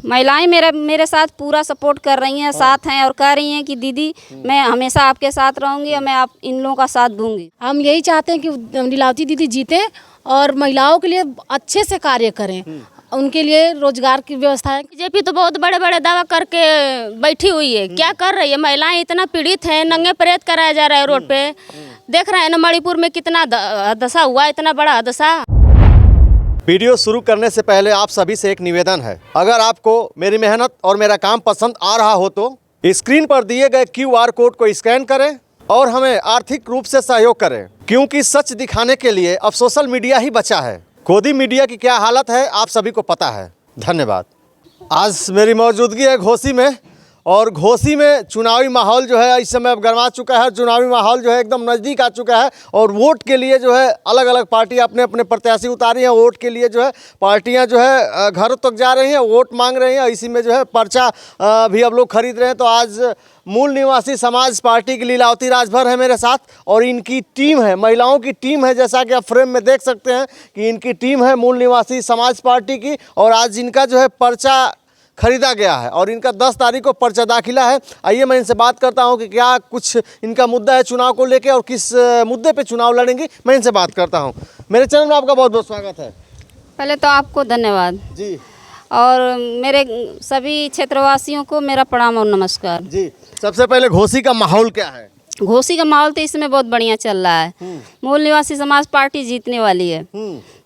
महिलाएं मेरे साथ पूरा सपोर्ट कर रही हैं, साथ हैं और कह रही हैं कि दीदी मैं हमेशा आपके साथ रहूंगी और मैं आप इन लोगों का साथ दूंगी। हम यही चाहते हैं कि लीलावती दीदी जीते और महिलाओं के लिए अच्छे से कार्य करें, उनके लिए रोजगार की व्यवस्था है। बीजेपी तो बहुत बड़े बड़े दावा करके बैठी हुई है, क्या कर रही है? महिलाएं इतना पीड़ित हैं, नंगे परेड कराया जा रहा है रोड पे। देख रहे हैं ना मणिपुर में कितना हादसा हुआ, इतना बड़ा हादसा। वीडियो शुरू करने से पहले आप सभी से एक निवेदन है, अगर आपको मेरी मेहनत और मेरा काम पसंद आ रहा हो तो स्क्रीन पर दिए गए QR कोड को स्कैन करें और हमें आर्थिक रूप से सहयोग करें, क्योंकि सच दिखाने के लिए अब सोशल मीडिया ही बचा है। गोदी मीडिया की क्या हालत है आप सभी को पता है। धन्यवाद। आज मेरी मौजूदगी है घोसी में, और घोसी में चुनावी माहौल जो है इस समय अब गर्मा चुका है। चुनावी माहौल जो है एकदम नज़दीक आ चुका है और वोट के लिए जो है अलग अलग पार्टी अपने अपने प्रत्याशी उतारी हैं। वोट के लिए जो है पार्टियां जो है घरों तक जा रही हैं, वोट मांग रही हैं। इसी में जो है पर्चा भी अब लोग खरीद रहे हैं। तो आज मूल निवासी समाज पार्टी की लीलावती राजभर है मेरे साथ, और इनकी टीम है, महिलाओं की टीम है, जैसा कि आप फ्रेम में देख सकते हैं कि इनकी टीम है मूल निवासी समाज पार्टी की। और आज इनका जो है पर्चा खरीदा गया है और इनका 10 तारीख को पर्चा दाखिला है। आइए मैं इनसे बात करता हूं कि क्या कुछ इनका मुद्दा है चुनाव को लेके और किस मुद्दे पे चुनाव लड़ेंगी। मैं इनसे बात करता हूं। मेरे चैनल में आपका बहुत बहुत स्वागत है। पहले तो आपको धन्यवाद जी, और मेरे सभी क्षेत्रवासियों को मेरा प्रणाम और नमस्कार जी। सबसे पहले घोसी का माहौल क्या है? घोसी का माहौल तो इसमें बहुत बढ़िया चल रहा है। मूल निवासी समाज पार्टी जीतने वाली है।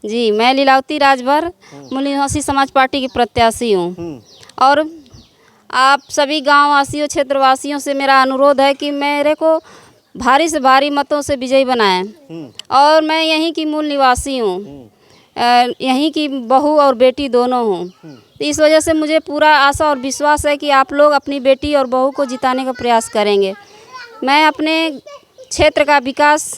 जी, मैं लीलावती राजभर मूल निवासी समाज पार्टी की प्रत्याशी हूँ। और आप सभी गाँव वासियों क्षेत्रवासियों से मेरा अनुरोध है कि मेरे को भारी से भारी मतों से विजयी बनाएं। और मैं यहीं की मूल निवासी हूँ, यहीं की बहू और बेटी दोनों हूँ। इस वजह से मुझे पूरा आशा और विश्वास है कि आप लोग अपनी बेटी और बहू को जिताने का प्रयास करेंगे। मैं अपने क्षेत्र का विकास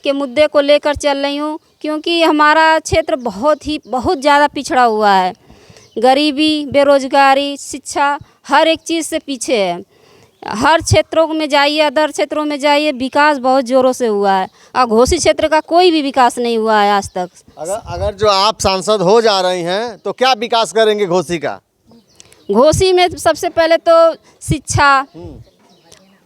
के मुद्दे को लेकर चल रही हूँ, क्योंकि हमारा क्षेत्र बहुत ज़्यादा पिछड़ा हुआ है। गरीबी, बेरोजगारी, शिक्षा हर एक चीज़ से पीछे है। हर क्षेत्रों में जाइए, अदर क्षेत्रों में जाइए, विकास बहुत ज़ोरों से हुआ है और घोसी क्षेत्र का कोई भी विकास नहीं हुआ है आज तक। अगर जो आप सांसद हो जा रही हैं तो क्या विकास करेंगे घोसी का? घोसी में सबसे पहले तो शिक्षा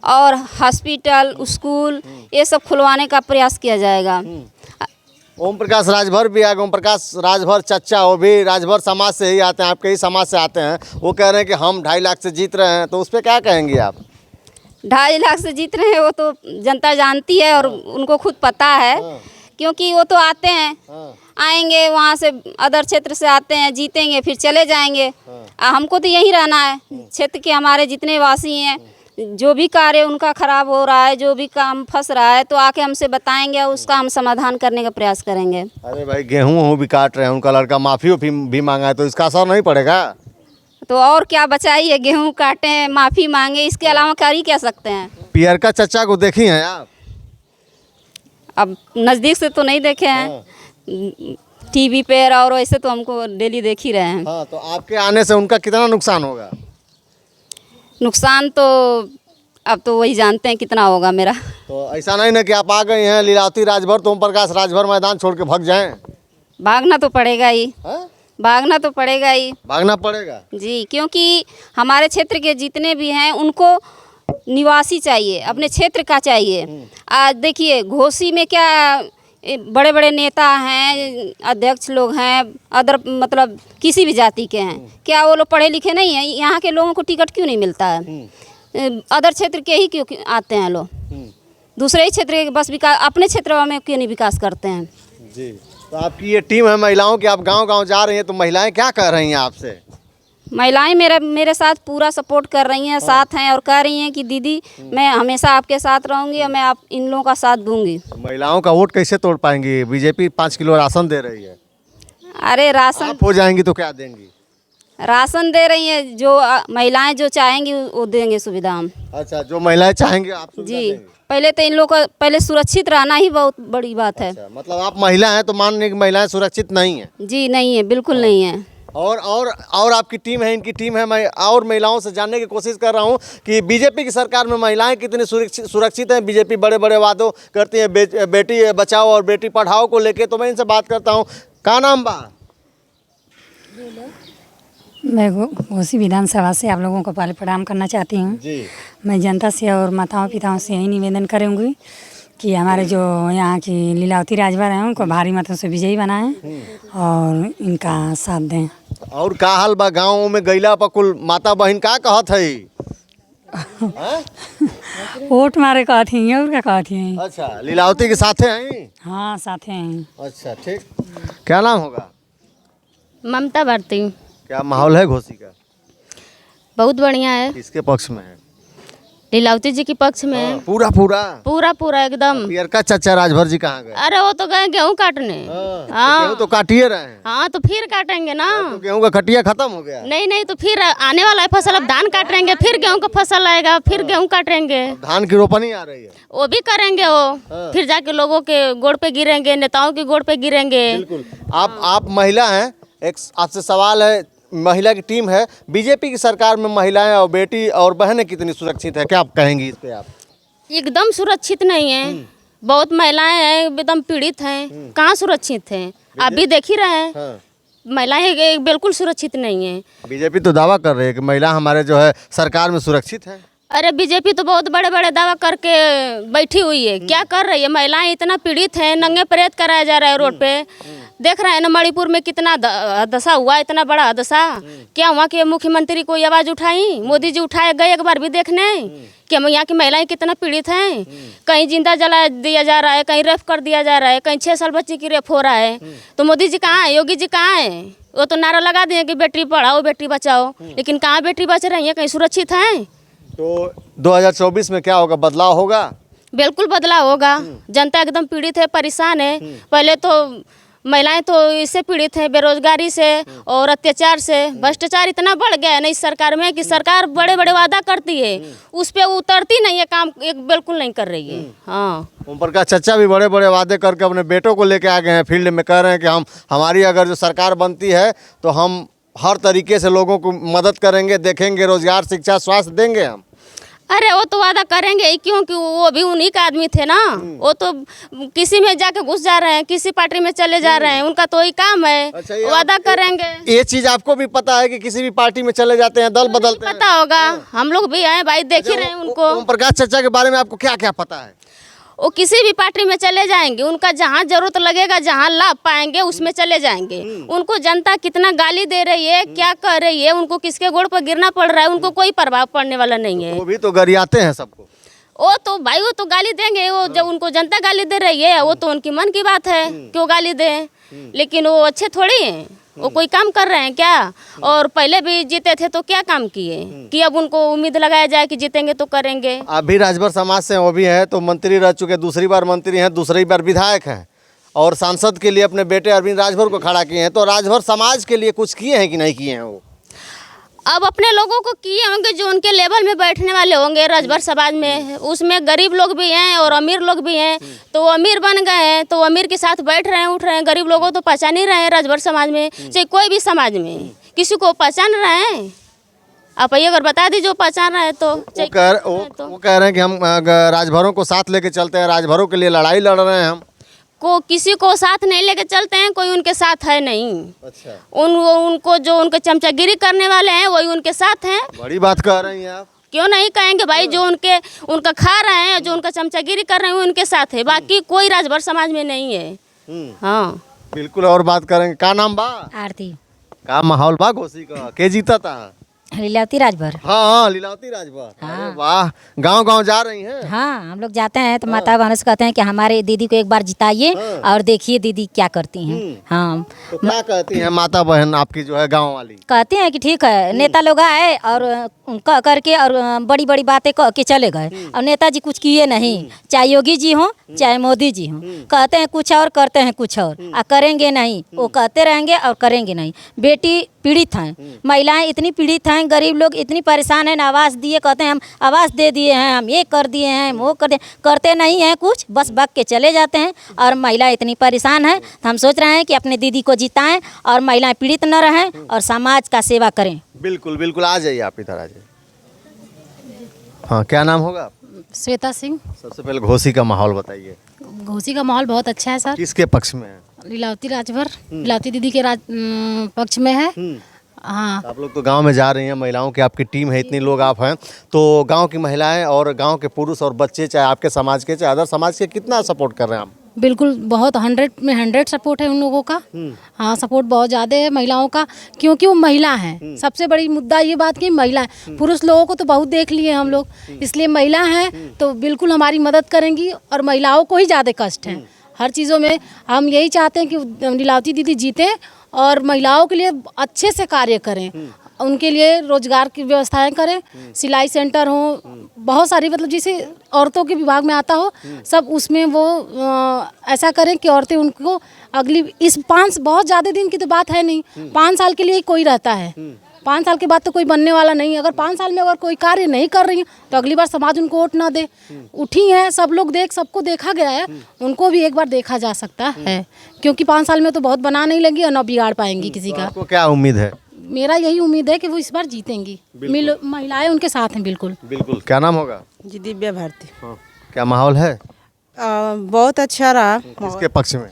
और हॉस्पिटल, स्कूल ये सब खुलवाने का प्रयास किया जाएगा। ओम प्रकाश राजभर भी है, ओम प्रकाश राजभर चचा, वो भी राजभर समाज से ही आते हैं, आपके ही समाज से आते हैं। वो कह रहे हैं कि हम 2.5 लाख से जीत रहे हैं, तो उस पर क्या कहेंगी आप? 2.5 लाख से जीत रहे हैं वो तो जनता जानती है और उनको खुद पता है। क्योंकि वो तो आते हैं, आएंगे वहाँ से, अदर क्षेत्र से आते हैं, जीतेंगे फिर चले जाएंगे। हमको तो यही रहना है। क्षेत्र के हमारे जितने वासी हैं, जो भी कार्य उनका खराब हो रहा है, जो भी काम फंस रहा है, तो आके हमसे बताएंगे, उसका हम समाधान करने का प्रयास करेंगे। अरे भाई, गेहूँ भी काट रहे हैं, उनका लड़का माफ़ी भी मांगा है, तो इसका असर नहीं पड़ेगा? तो और क्या बचाइए, गेहूँ काटें, माफ़ी मांगे, इसके अलावा कर ही क्या सकते हैं। पियर का चचा को देखी हैं आप? अब नज़दीक से तो नहीं देखे हैं, टीवी पे और वैसे तो हमको डेली देख ही रहे हैं। हाँ, तो आपके आने से उनका कितना नुकसान होगा? नुकसान तो अब तो वही जानते हैं कितना होगा मेरा। तो ऐसा नहीं ना कि आप आ गई हैं लीलावती राजभर तो ओम प्रकाश राजभर मैदान छोड़ के भाग जाएं? भागना तो पड़ेगा ही। भागना तो पड़ेगा ही। भागना पड़ेगा जी, क्योंकि हमारे क्षेत्र के जितने भी हैं उनको निवासी चाहिए, अपने क्षेत्र का चाहिए। आज देखिए घोसी में क्या बड़े बड़े नेता हैं, अध्यक्ष लोग हैं, अदर मतलब किसी भी जाति के हैं, क्या वो लोग पढ़े लिखे नहीं हैं? यहाँ के लोगों को टिकट क्यों नहीं मिलता है? अदर क्षेत्र के ही क्यों आते हैं लोग? दूसरे ही क्षेत्र के बस विकास, अपने क्षेत्र में क्यों नहीं विकास करते हैं? जी, तो आपकी ये टीम है महिलाओं की, आप गांव-गांव जा रही हैं, तो महिलाएं क्या कह रही हैं आपसे? महिलाएं मेरे साथ पूरा सपोर्ट कर रही हैं, साथ हैं और कह रही हैं कि दीदी मैं हमेशा आपके साथ रहूंगी और मैं आप इन लोगों का साथ दूंगी। तो महिलाओं का वोट कैसे तोड़ पाएंगी? बीजेपी 5 किलो राशन दे रही है। अरे राशन आप हो जाएंगी तो क्या देंगी? राशन दे रही हैं, जो महिलाएं जो चाहेंगी वो देंगे सुविधा हम। अच्छा, जो महिलाएं चाहेंगी आप सुविधा जी, देंगे? पहले तो इन लोगों को पहले सुरक्षित रहना ही बहुत बड़ी बात है। अच्छा, मतलब आप महिला हैं तो मान लें कि महिलाएं सुरक्षित नहीं है? जी नहीं है, बिल्कुल नहीं है। और आपकी टीम है, इनकी टीम है। मैं और महिलाओं से जानने की कोशिश कर रहा हूं कि बीजेपी की सरकार में महिलाएं कितनी सुरक्षित हैं। बीजेपी बड़े बड़े वादों करती है बेटी बचाओ और बेटी पढ़ाओ को लेके। तो मैं इनसे बात करता हूं। का नाम बा? मैं घोसी विधानसभा से आप लोगों को पहले प्रणाम करना चाहती हूँ। जी। मैं जनता से और माताओं पिताओं से यही निवेदन करूँगी कि हमारे जो यहाँ की लीलावती राजभर हैं उनको भारी मतों से विजयी बनाएं और इनका साथ दें। और का हाल बा गाँव में गैला पर कुल माता बहन का कहत है? वोट मारे कहती हैं और क्या कहती हैं। अच्छा, लीलावती के साथे हैं? हाँ साथे हैं। अच्छा, ठीक। क्या नाम होगा? ममता भारती। क्या माहौल है घोसी का? बहुत बढ़िया है। किसके पक्ष में है? लीलावती जी के पक्ष में है। पूरा पूरा एकदम। पियर का चाचा राजभर जी कहाँ गए? अरे वो तो गए गेहूँ काटने। हाँ, गेहूं तो काटिए रहे हैं। हाँ तो फिर काटेंगे ना। तो गेहूं का कटिया खत्म हो गया? नहीं तो फिर आने वाला है फसल, अब धान काटेंगे, फिर गेहूं का फसल आएगा, फिर गेहूं काटेंगे। धान की रोपनी आ रही है? वो भी करेंगे वो। फिर जाके लोगों के गोड़ पे गिरेंगे, नेताओं के गोड़ पे गिरेंगे। बिल्कुल। आप महिला हैं, एक आपसे सवाल है, महिला की टीम है, बीजेपी की सरकार में महिलाएं और बेटी और बहनें कितनी सुरक्षित है, क्या आप कहेंगी इस पे आप? एकदम सुरक्षित नहीं है। बहुत महिलाएं हैं एकदम पीड़ित हैं। कहाँ सुरक्षित हैं? आप भी देख ही रहे हैं। महिलाएं बिल्कुल सुरक्षित नहीं है। बीजेपी तो दावा कर रही है कि महिला हमारे जो है सरकार में सुरक्षित है। अरे बीजेपी तो बहुत बड़े बड़े दावा करके बैठी हुई है। क्या कर रही है? महिलाएं इतना पीड़ित हैं, नंगे परेड कराया जा रहा है रोड पे। देख रहे हैं ना मणिपुर में कितना हादसा हुआ, इतना बड़ा हादसा। क्या वहाँ के मुख्यमंत्री कोई आवाज़ उठाई? मोदी जी उठाए गए एक बार भी देखने कि हम यहाँ की महिलाएं कितना पीड़ित हैं। कहीं जिंदा जला दिया जा रहा है, कहीं रेप कर दिया जा रहा है, कहीं 6 साल बच्ची की रेप हो रहा है। तो मोदी जी कहाँ है? योगी जी कहाँ है? वो तो नारा लगा दिए कि बेटी पढ़ाओ बेटी बचाओ, लेकिन कहाँ बेटी बच रही है? कहीं सुरक्षित हैं? तो 2024 में क्या होगा? बदलाव होगा? बिल्कुल बदलाव होगा। जनता एकदम पीड़ित है, परेशान है। पहले तो महिलाएं तो इससे पीड़ित हैं, बेरोजगारी से और अत्याचार से। भ्रष्टाचार इतना बढ़ गया है ना इस सरकार में कि सरकार बड़े बड़े वादा करती है, उस पर उतरती नहीं है, काम एक बिल्कुल नहीं कर रही है। हाँ, ओम प्रकाश चचा भी बड़े बड़े वादे करके अपने बेटों को लेके आ गए हैं फील्ड में, कह रहे हैं कि हमारी अगर जो सरकार बनती है तो हम हर तरीके से लोगों को मदद करेंगे, देखेंगे, रोजगार, शिक्षा, स्वास्थ्य देंगे हम। अरे वो तो वादा करेंगे ही, क्योंकि वो भी उन्हीं का आदमी थे ना। वो तो किसी में जाके घुस जा रहे हैं, किसी पार्टी में चले जा रहे हैं, उनका तो वही काम है। अच्छा, वादा करेंगे। ये चीज आपको भी पता है कि किसी भी पार्टी में चले जाते हैं, दल बदलते हैं? पता होगा, हम लोग भी हैं भाई, देख ही रहे हैं उनको। ओम प्रकाश चचा के बारे में आपको क्या क्या पता है? वो किसी भी पार्टी में चले जाएंगे, उनका जहाँ जरूरत लगेगा, जहाँ लाभ पाएंगे उसमें चले जाएंगे। उनको जनता कितना गाली दे रही है, क्या कर रही है, उनको किसके गोड़ पर गिरना पड़ रहा है, उनको कोई प्रभाव पड़ने वाला नहीं है। वो भी तो गरियाते हैं सबको। वो तो भाई वो तो गाली देंगे। वो जब उनको जनता गाली दे रही है, वो तो उनकी मन की बात है, क्यों गाली दें। लेकिन वो अच्छे थोड़ी हैं, वो कोई काम कर रहे हैं क्या? और पहले भी जीते थे तो क्या काम किए कि अब उनको उम्मीद लगाया जाए कि जीतेंगे तो करेंगे। आप भी राजभर समाज से वो भी हैं, तो मंत्री रह चुके, दूसरी बार मंत्री हैं, दूसरी बार विधायक हैं और सांसद के लिए अपने बेटे अरविंद राजभर को खड़ा किए हैं। तो राजभर समाज के लिए कुछ किए हैं कि नहीं किए हैं? वो अब अपने लोगों को किए होंगे जो उनके लेवल में बैठने वाले होंगे राजभर समाज में। उसमें गरीब लोग भी हैं और अमीर लोग भी हैं, तो वो अमीर बन गए हैं तो अमीर के साथ बैठ रहे हैं, उठ रहे हैं। गरीब लोगों तो पहचान ही रहे हैं राजभर समाज में, चाहे कोई भी समाज में किसी को पहचान रहे हैं। आप ये अगर बता दीजिए पहचान रहे हैं तो। वो कह रहे हैं कि हम राजभरों को साथ लेके चलते हैं, राजभरों के लिए लड़ाई लड़ रहे हैं हम। को किसी को साथ नहीं लेके चलते हैं, कोई उनके साथ है नहीं। अच्छा। उनको जो उनके चमचागिरी करने वाले हैं वही उनके साथ हैं। बड़ी बात कह रही हैं आप। क्यों नहीं कहेंगे भाई, जो उनका खा रहे हैं, जो उनका चमचागिरी कर रहे हैं उनके साथ है, बाकी कोई राजभर समाज में नहीं है। हाँ बिल्कुल। और बात करेंगे, का नाम बा? आरती। का माहौल बा घोसी का? के जीता था? लीलावती राजभर। हाँ, लीलावती राजभर। अरे वाह, गांव गांव जा रही हैं? हाँ, हम लोग जाते हैं तो माता बहनों से कहते हैं कि हमारे दीदी को एक बार जिताइए और देखिए दीदी क्या करती हैं। हाँ, तो क्या कहती हैं माता बहन आपकी जो है गांव वाली? कहते हैं कि ठीक है, नेता लोग आए और कह करके और बड़ी बड़ी बातें कह के चले गए और नेताजी कुछ किए नहीं, चाहे योगी जी हों चाहे मोदी जी हों। कहते हैं कुछ और, करते हैं कुछ और करेंगे नहीं। वो कहते रहेंगे और करेंगे नहीं। बेटी पीड़ित हैं, महिलाएं इतनी पीड़ित हैं, गरीब लोग इतनी परेशान हैं, ना आवास दिए, कहते हैं हम आवास दे दिए हैं, हम ये कर दिए हैं, हम वो कर दिए, करते नहीं हैं कुछ, बस भाग के चले जाते हैं। और महिला इतनी परेशान है तो हम सोच रहे हैं कि अपने दीदी को जिताएं और महिलाएं पीड़ित न रहें और समाज का सेवा करें। बिल्कुल बिल्कुल, आ जाइए आप इधर आ जाइए। हाँ, क्या नाम होगा? श्वेता सिंह। सबसे पहले घोसी का माहौल बताइए। घोसी का माहौल बहुत अच्छा है सर। किसके पक्ष में है? लीलावती राजभर, लीलावती दीदी के पक्ष में है। हाँ आप लोग तो गांव में जा रही हैं, महिलाओं की आपकी टीम है, इतनी लोग आप हैं, तो गांव की महिलाएं और गांव के पुरुष और बच्चे, चाहे आपके समाज के चाहे अदर समाज के, कितना सपोर्ट कर रहे हैं आप? बिल्कुल, बहुत 100 में 100 सपोर्ट है उन लोगों का। हाँ, सपोर्ट बहुत ज़्यादा है महिलाओं का, क्योंकि वो महिला हैं। सबसे बड़ी मुद्दा ये बात कि महिला है। पुरुष लोगों को तो बहुत देख लिए हम लोग, इसलिए महिला हैं तो बिल्कुल हमारी मदद करेंगी। और महिलाओं को ही ज़्यादा कष्ट है हर चीज़ों में। हम यही चाहते हैं कि लीलावती दीदी जीतें और महिलाओं के लिए अच्छे से कार्य करें, उनके लिए रोजगार की व्यवस्थाएं करें, सिलाई सेंटर हो, बहुत सारी, मतलब जैसे औरतों के विभाग में आता हो सब, उसमें वो ऐसा करें कि औरतें उनको अगली इस 5 बहुत ज़्यादा दिन की तो बात है नहीं, 5 साल के लिए कोई रहता है। 5 साल के बाद तो कोई बनने वाला नहीं है। अगर 5 साल में अगर कोई कार्य नहीं कर रही है तो अगली बार समाज उनको वोट ना दे। उठी है, सब लोग सबको देखा गया है, उनको भी एक बार देखा जा सकता है, क्योंकि 5 साल में तो बहुत बना नहीं लगी और न बिगाड़ पाएंगी किसी का। आपको क्या उम्मीद है? मेरा यही उम्मीद है कि वो इस बार जीतेंगी। महिलाएं उनके साथ हैं। बिल्कुल बिल्कुल। क्या नाम होगा? जी, दिव्या भारती। क्या माहौल है? बहुत अच्छा रहा। किसके पक्ष में?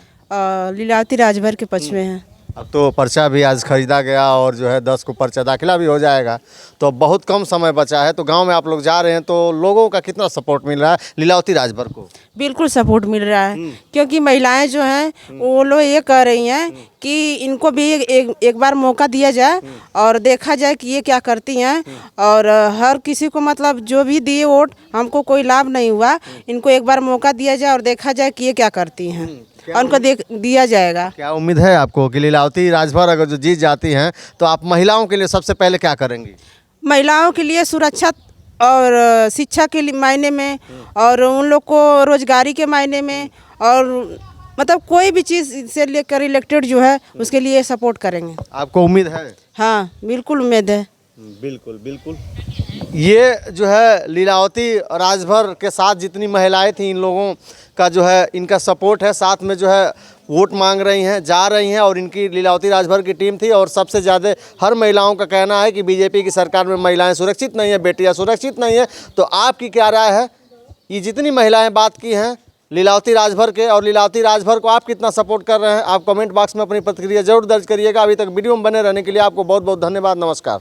लीलावती राजभर के पक्ष में है। अब तो पर्चा भी आज खरीदा गया और जो है 10 को पर्चा दाखिला भी हो जाएगा, तो बहुत कम समय बचा है। तो गांव में आप लोग जा रहे हैं, तो लोगों का कितना सपोर्ट मिल रहा है लीलावती राजभर को? बिल्कुल सपोर्ट मिल रहा है, क्योंकि महिलाएं जो हैं वो लोग ये कह रही हैं कि इनको भी एक बार मौका दिया जाए और देखा जाए कि ये क्या करती हैं। और हर किसी को, मतलब जो भी दिए वोट, हमको कोई लाभ नहीं हुआ, इनको एक बार मौका दिया जाए और देखा जाए कि ये क्या करती हैं और उनको दिया जाएगा। क्या उम्मीद है आपको कि लीलावती राजभर अगर जो जीत जाती हैं तो आप महिलाओं के लिए सबसे पहले क्या करेंगी? महिलाओं के लिए सुरक्षा और शिक्षा के मायने में, और उन लोग को रोजगारी के मायने में, और मतलब कोई भी चीज़ से लेकर रिलेटेड जो है उसके लिए सपोर्ट करेंगे। आपको उम्मीद है? हाँ, बिल्कुल उम्मीद है। बिल्कुल बिल्कुल। ये जो है लीलावती राजभर के साथ जितनी महिलाएं थी, इन लोगों का जो है इनका सपोर्ट है, साथ में जो है वोट मांग रही हैं, जा रही हैं। और इनकी लीलावती राजभर की टीम थी। और सबसे ज़्यादा हर महिलाओं का कहना है कि बीजेपी की सरकार में महिलाएं सुरक्षित नहीं है, बेटियां सुरक्षित नहीं है। तो आपकी क्या राय है? ये जितनी महिलाएं बात की हैं लीलावती राजभर के, और लीलावती राजभर को आप कितना सपोर्ट कर रहे हैं, आप कमेंट बॉक्स में अपनी प्रतिक्रिया जरूर दर्ज करिएगा। अभी तक वीडियो में बने रहने के लिए आपको बहुत बहुत धन्यवाद। नमस्कार।